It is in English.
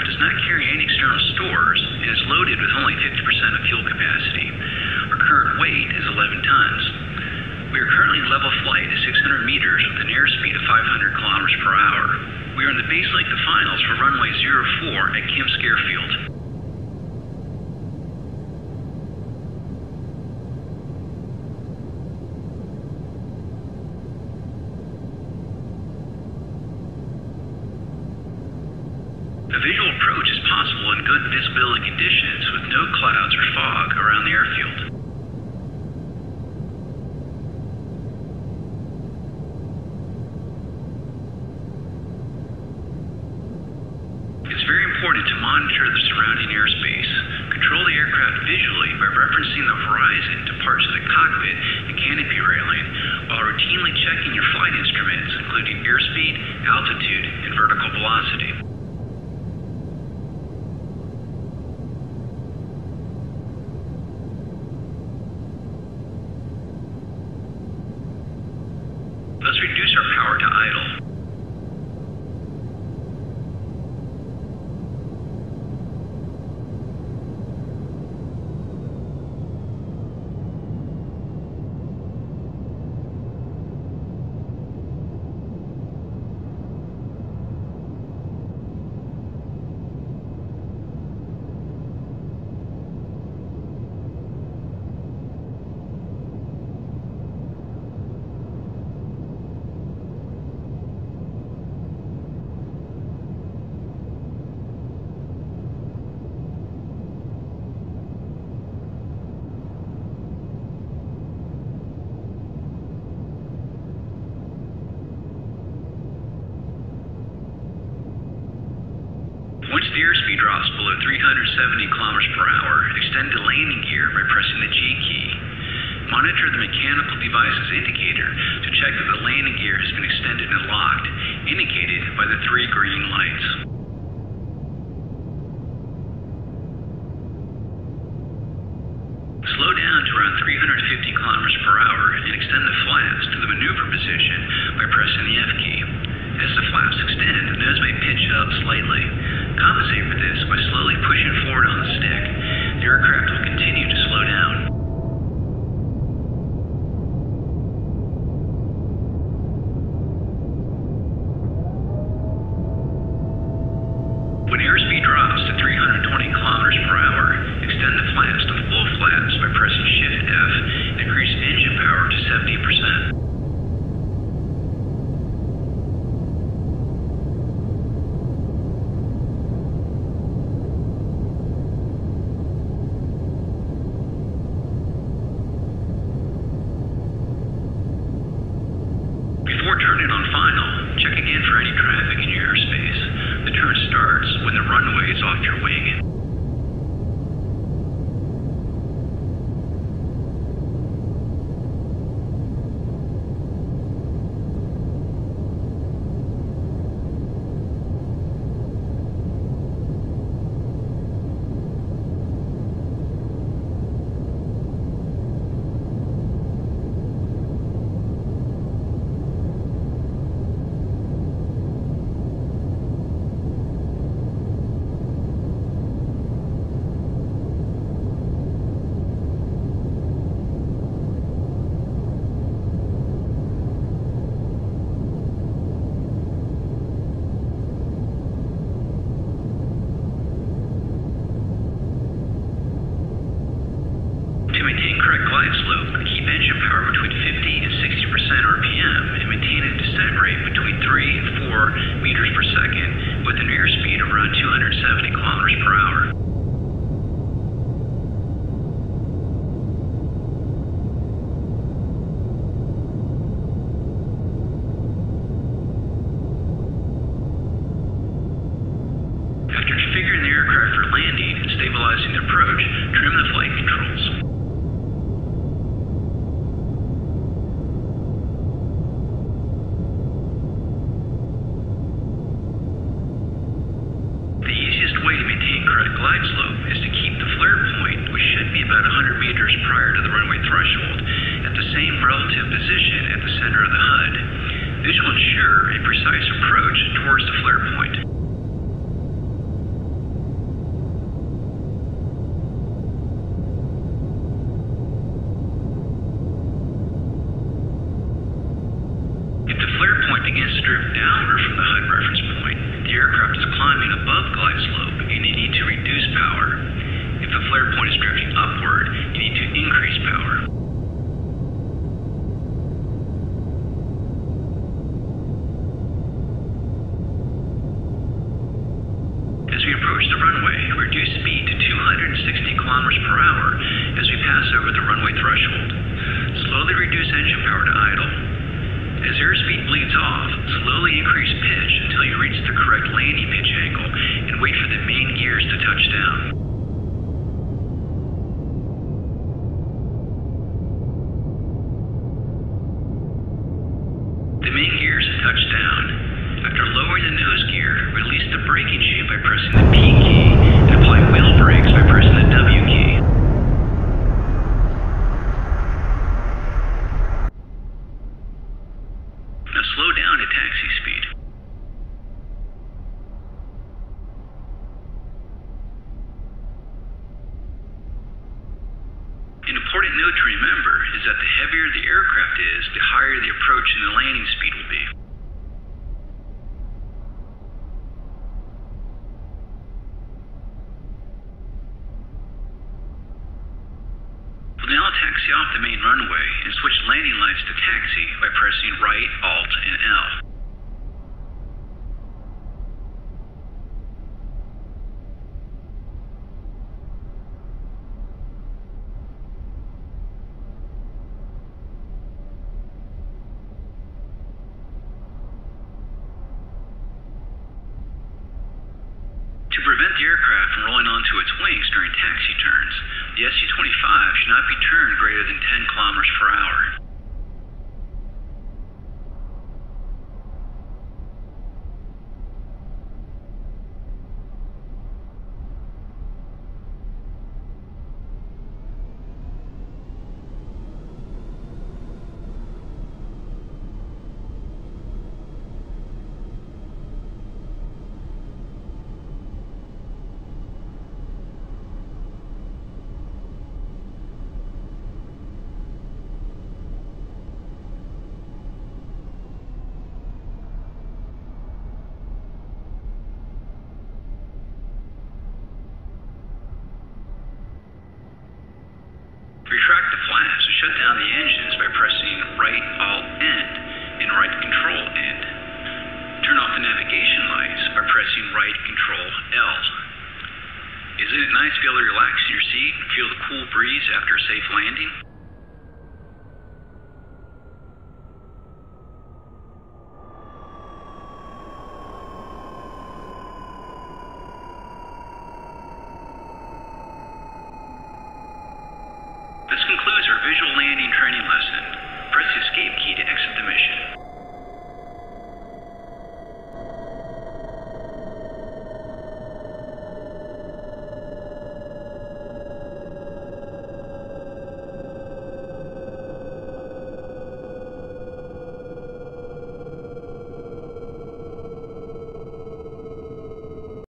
does not carry any external stores and is loaded with only 50% of fuel capacity. Our current weight is 11 tons. We are currently in level flight at 600 meters with an airspeed of 500 kilometers per hour. We are in the base length of finals for runway 04 at Krymsk airfield. A visual approach is possible in good visibility conditions with no clouds or fog around the airfield. It's very important to monitor the surrounding airspace. Control the aircraft visually by referencing the horizon to parts of the cockpit and canopy railing while routinely checking your flight instruments, including airspeed, altitude, and vertical velocity. Let's reduce our power to idle. Once the airspeed drops below 370 kilometers per hour, extend the landing gear by pressing the G key. Monitor the mechanical device's indicator to check that the landing gear has been extended and locked, indicated by the 3 green lights. Slow down to around 350 kilometers per hour and extend the flaps to the maneuver position by pressing the F key. As the flaps extend, the nose may pitch up slightly. Compensate for this by slowly pushing forward on the stick. The aircraft will continue to slow down. When airspeed drops to 320 kilometers per hour, extend the flaps to full flaps by pressing Shift F and increase engine power to 70%. Before turning on final, check again for any traffic in your airspace. The turn starts when the runway is off your wing. To maintain correct glide slope, keep engine power between 50 and 60% RPM and maintain a descent rate between 3 and 4 meters per second with an airspeed of around 270 kilometers per hour. After configuring the aircraft for landing and stabilizing the approach, trim the flight controls. The easiest way to maintain correct glide slope is to keep the flare point, which should be about 100 meters prior to the runway threshold, at the same relative position at the center of the HUD. This will ensure a precise approach towards the flare point. the runway, reduce speed to 260 kilometers per hour as we pass over the runway threshold. Slowly reduce engine power to idle. As airspeed bleeds off, slowly increase pitch until you reach the correct landing pitch angle and wait for the main gears to touch down. The main gears have touched down. After lowering the nose gear, release the braking chute by pressing the P key and apply wheel brakes by pressing the W key. Now slow down to taxi speed. An important note to remember is that the heavier the aircraft is, the higher the approach and the landing speed will be. We'll now taxi off the main runway and switch landing lights to taxi by pressing right, Alt, and L. To prevent the aircraft from rolling onto its wings during taxi turns, the SU-25 should not be turned greater than 10 kilometers per hour. Retract the flaps to shut down the engines by pressing right Alt End and right Control End. Turn off the navigation lights by pressing right Control L. Isn't it nice to be able to relax in your seat and feel the cool breeze after a safe landing? This concludes our visual landing training lesson. Press the escape key to exit the mission.